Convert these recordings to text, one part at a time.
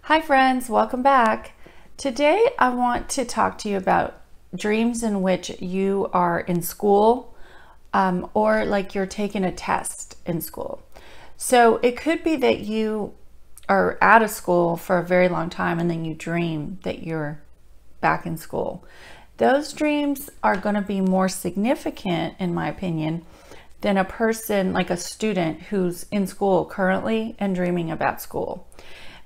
Hi friends, welcome back. Today I want to talk to you about dreams in which you are in school or like you're taking a test in school. So it could be that you are out of school for a very long time and then you dream that you're back in school. Those dreams are going to be more significant, in my opinion, than a person like a student who's in school currently and dreaming about school.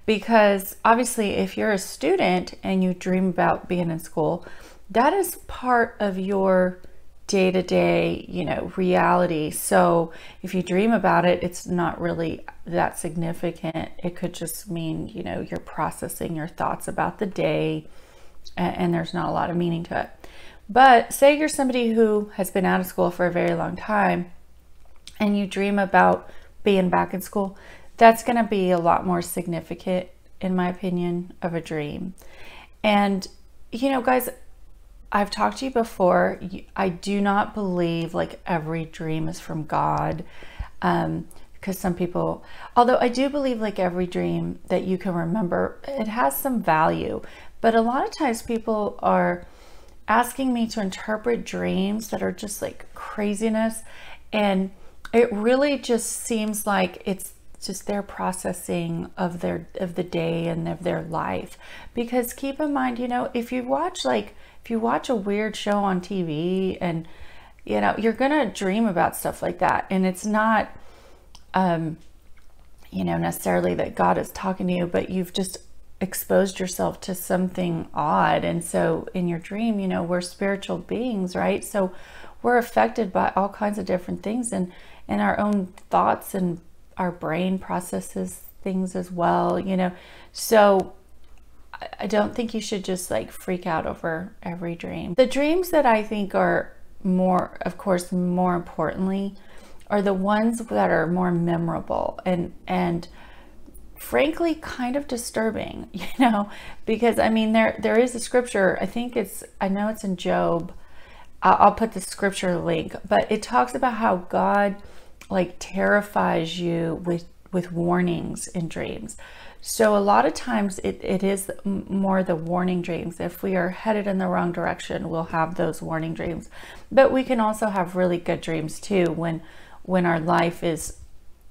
Because obviously if you're a student and you dream about being in school, that is part of your day-to-day, reality. So if you dream about it, it's not really that significant. It could just mean, you're processing your thoughts about the day and there's not a lot of meaning to it. But say you're somebody who has been out of school for a very long time and you dream about being back in school, that's going to be a lot more significant, in my opinion, of a dream. And, guys, I've talked to you before. I do not believe like every dream is from God. Because some people, although I do believe like every dream that you can remember, it has some value. But a lot of times people are asking me to interpret dreams that are just like craziness. And it really just seems like it's just their processing of the day and of their life. Because keep in mind, if you watch a weird show on TV and you're gonna dream about stuff like that, and it's not necessarily that God is talking to you, but you've just exposed yourself to something odd. And so in your dream, we're spiritual beings, right? So we're affected by all kinds of different things, and our own thoughts, and our brain processes things as well, so I don't think you should just like freak out over every dream. The dreams that I think are more importantly, are the ones that are more memorable and frankly kind of disturbing, because I mean there is a scripture, I know it's in Job. I'll put the scripture link, but it talks about how God like terrifies you with warnings in dreams. So a lot of times it is more the warning dreams. If we are headed in the wrong direction, we'll have those warning dreams. But we can also have really good dreams too when our life is,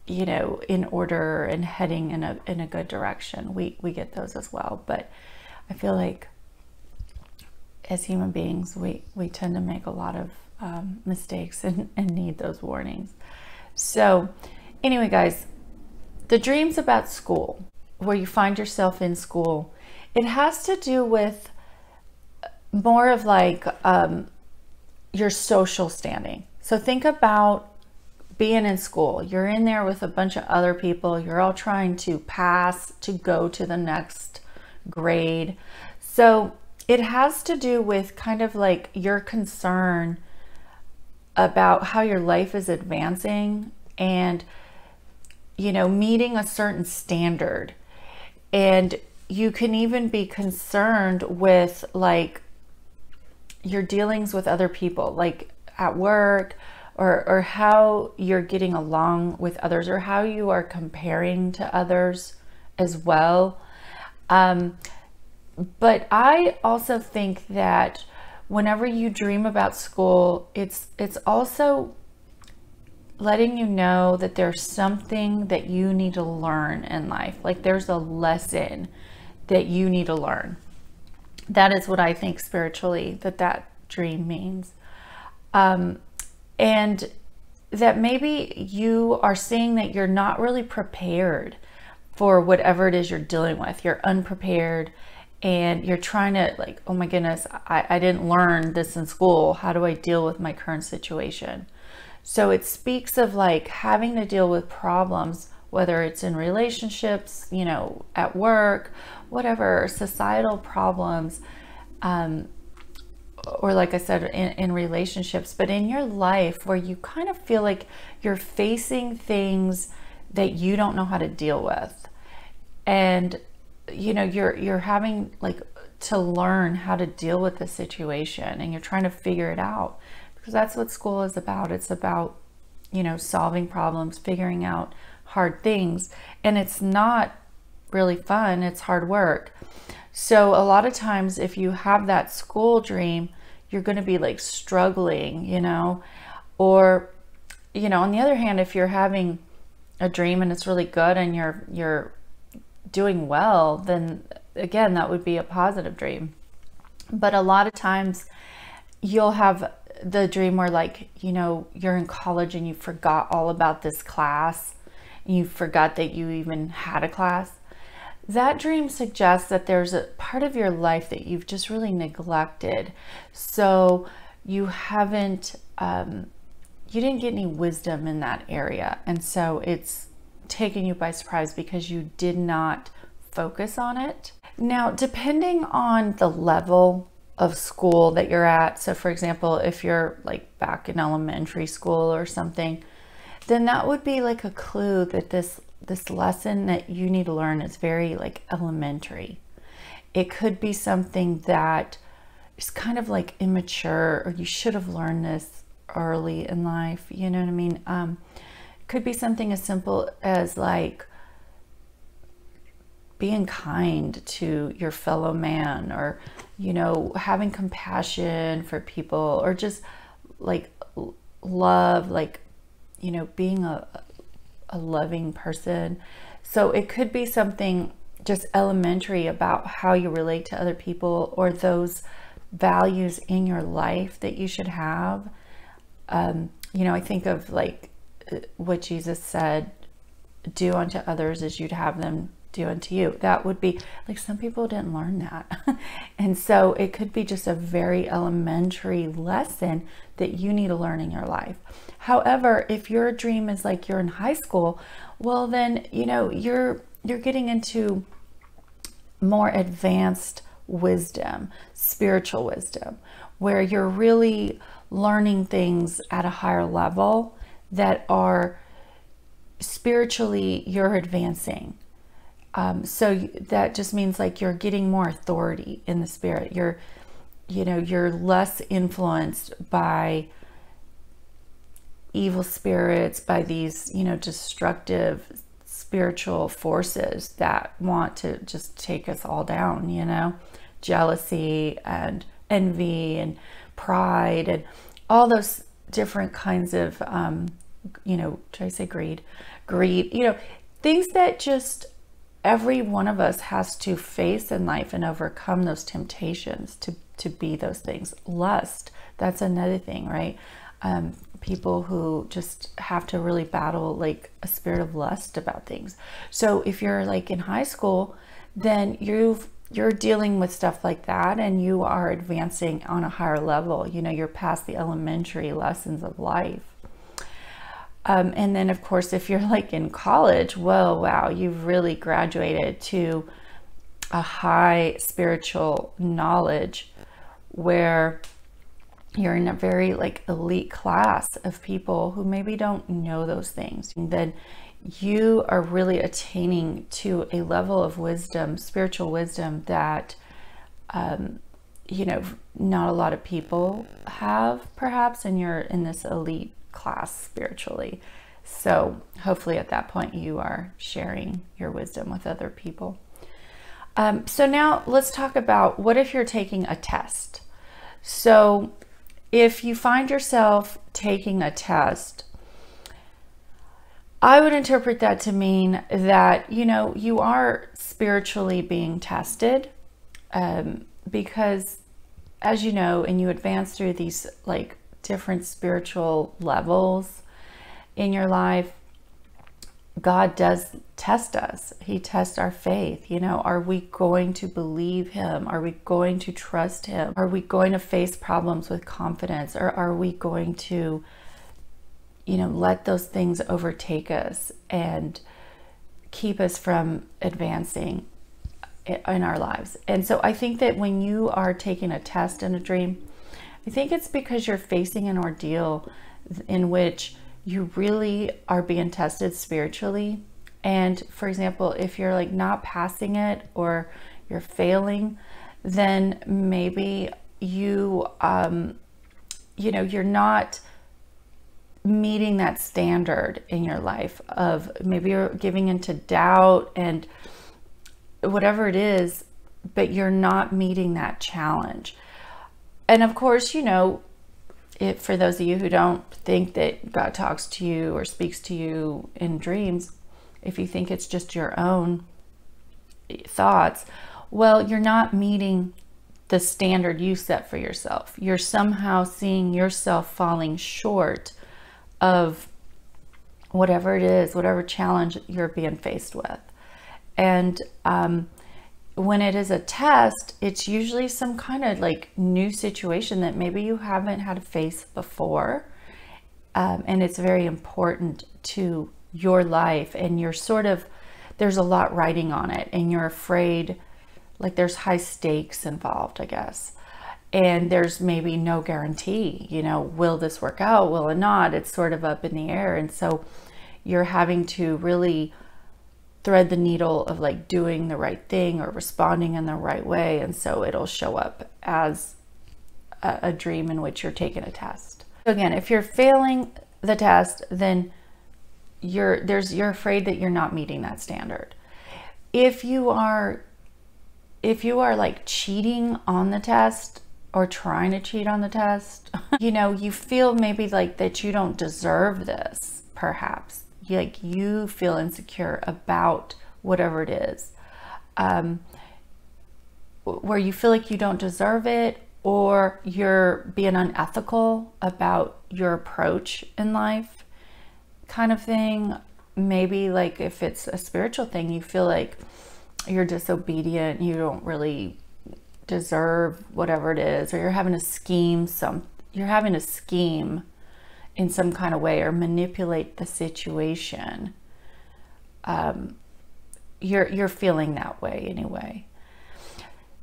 in order and heading in a good direction. We get those as well. But I feel like as human beings, we tend to make a lot of mistakes and need those warnings. So anyway, guys, the dreams about school, where you find yourself in school, it has to do with more of like your social standing. So think about being in school. You're in there with a bunch of other people. You're all trying to pass to go to the next grade. So it has to do with kind of like your concern about how your life is advancing and, meeting a certain standard. And you can even be concerned with like your dealings with other people, like at work, or how you're getting along with others, or how you are comparing to others as well. But I also think that whenever you dream about school, it's also letting you know that there's something that you need to learn in life. Like there's a lesson that you need to learn. That is what I think spiritually that dream means. And that maybe you are seeing that you're not really prepared for whatever it is you're dealing with. You're unprepared. And you're trying to like, oh my goodness, I didn't learn this in school. How do I deal with my current situation? So it speaks of like having to deal with problems, whether it's in relationships, at work, whatever, societal problems, or like I said, in relationships, but in your life where you kind of feel like you're facing things that you don't know how to deal with. And you're having like to learn how to deal with the situation, and you're trying to figure it out, because that's what school is about. It's about, solving problems, figuring out hard things. And it's not really fun. It's hard work. So a lot of times if you have that school dream, you're going to be like struggling, you know, or, you know, on the other hand, if you're having a dream and it's really good and you're doing well, then again, that would be a positive dream. But a lot of times you'll have the dream where, like, you know, you're in college and you forgot all about this class and you forgot that you even had a class. That dream suggests that there's a part of your life that you've just really neglected. So you haven't, you didn't get any wisdom in that area. And so it's taken you by surprise because you did not focus on it. Now, depending on the level of school that you're at, so for example, if you're like back in elementary school or something, then that would be like a clue that this lesson that you need to learn is very like elementary. It could be something that is kind of like immature, or you should have learned this early in life, you know what I mean? It could be something as simple as like being kind to your fellow man, or, you know, having compassion for people, or just like love, like, you know, being a loving person. So it could be something just elementary about how you relate to other people, or those values in your life that you should have. You know, I think of like what Jesus said, do unto others as you'd have them do unto you. That would be like, some people didn't learn that. And so it could be just a very elementary lesson that you need to learn in your life. However, if your dream is like you're in high school, well then, you know, you're getting into more advanced wisdom, spiritual wisdom, where you're really learning things at a higher level that are spiritually, you're advancing. So that just means like you're getting more authority in the spirit. You're, you know, you're less influenced by evil spirits, by these, you know, destructive spiritual forces that want to just take us all down, you know, jealousy and envy and pride and all those different kinds of, you know, should I say greed, you know, things that just every one of us has to face in life and overcome those temptations to be those things. Lust, that's another thing, right? People who just have to really battle like a spirit of lust about things. So if you're like in high school, then you're dealing with stuff like that, and you are advancing on a higher level. You know, you're past the elementary lessons of life. And then of course, if you're like in college, well, wow, you've really graduated to a high spiritual knowledge where you're in a very like elite class of people who maybe don't know those things. And then you are really attaining to a level of wisdom, spiritual wisdom that, you know, not a lot of people have perhaps, and you're in this elite class spiritually. So hopefully at that point you are sharing your wisdom with other people. So now let's talk about, what if you're taking a test? So if you find yourself taking a test, I would interpret that to mean that, you know, you are spiritually being tested, because as you know, and you advance through these like different spiritual levels in your life, God does test us. He tests our faith. You know, are we going to believe him? Are we going to trust him? Are we going to face problems with confidence? Or are we going to, you know, let those things overtake us and keep us from advancing in our lives? And so I think that when you are taking a test in a dream, I think it's because you're facing an ordeal in which you really are being tested spiritually. And for example, if you're like not passing it, or you're failing, then maybe you, you know, you're not meeting that standard in your life of, maybe you're giving into doubt, and whatever it is, but you're not meeting that challenge. And of course, you know, for those of you who don't think that God talks to you or speaks to you in dreams, if you think it's just your own thoughts, well, you're not meeting the standard you set for yourself. You're somehow seeing yourself falling short of whatever it is, whatever challenge you're being faced with. And when it is a test, it's usually some kind of like new situation that maybe you haven't had to face before. And it's very important to your life, and you're sort of, there's a lot riding on it, and you're afraid, like there's high stakes involved, I guess. And there's maybe no guarantee, you know, will this work out? Will it not? It's sort of up in the air. And so you're having to really thread the needle of like doing the right thing or responding in the right way. And so it'll show up as a dream in which you're taking a test. So again, if you're failing the test, then you're afraid that you're not meeting that standard. If you are like cheating on the test or trying to cheat on the test, you know, you feel maybe like that you don't deserve this, perhaps. Like you feel insecure about whatever it is, where you feel like you don't deserve it, or you're being unethical about your approach in life, kind of thing. Maybe like if it's a spiritual thing, you feel like you're disobedient, you don't really deserve whatever it is, or you're having to scheme in some kind of way or manipulate the situation. You're feeling that way anyway.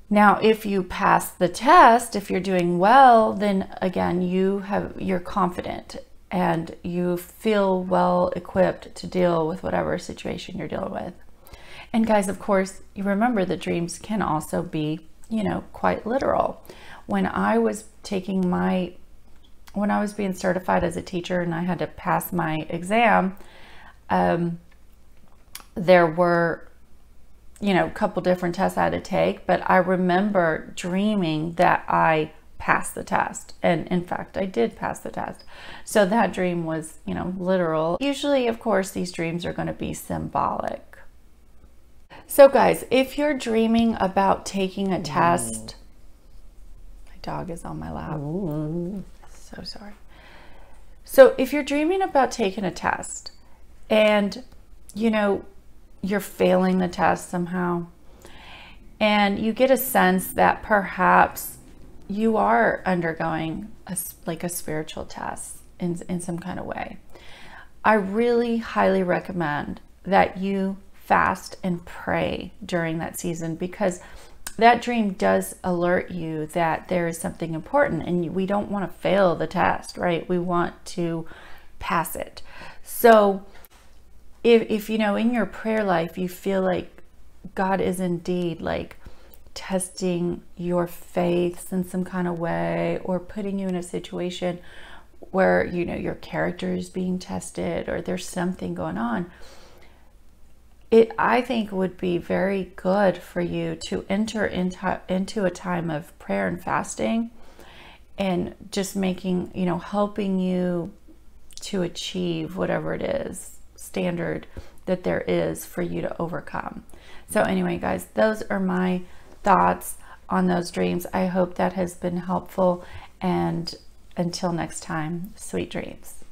Now, if you pass the test, if you're doing well, then again, you're confident and you feel well equipped to deal with whatever situation you're dealing with. And guys, of course, you remember the dreams can also be, you know, quite literal. When I was being certified as a teacher and I had to pass my exam, there were, you know, a couple different tests I had to take, but I remember dreaming that I passed the test. And in fact, I did pass the test. So that dream was, you know, literal. Usually, of course, these dreams are going to be symbolic. So guys, if you're dreaming about taking a test, my dog is on my lap. So sorry. So if you're dreaming about taking a test and, you know, you're failing the test somehow, and you get a sense that perhaps you are undergoing a spiritual test in some kind of way, I really highly recommend that you fast and pray during that season, because that dream does alert you that there is something important, and we don't want to fail the test, right? We want to pass it. So if you know, in your prayer life, you feel like God is indeed like testing your faith in some kind of way, or putting you in a situation where, you know, your character is being tested, or there's something going on, I think would be very good for you to enter into a time of prayer and fasting, and just making, you know, helping you to achieve whatever it is, standard that there is for you to overcome. So anyway, guys, those are my thoughts on those dreams. I hope that has been helpful, and until next time, sweet dreams.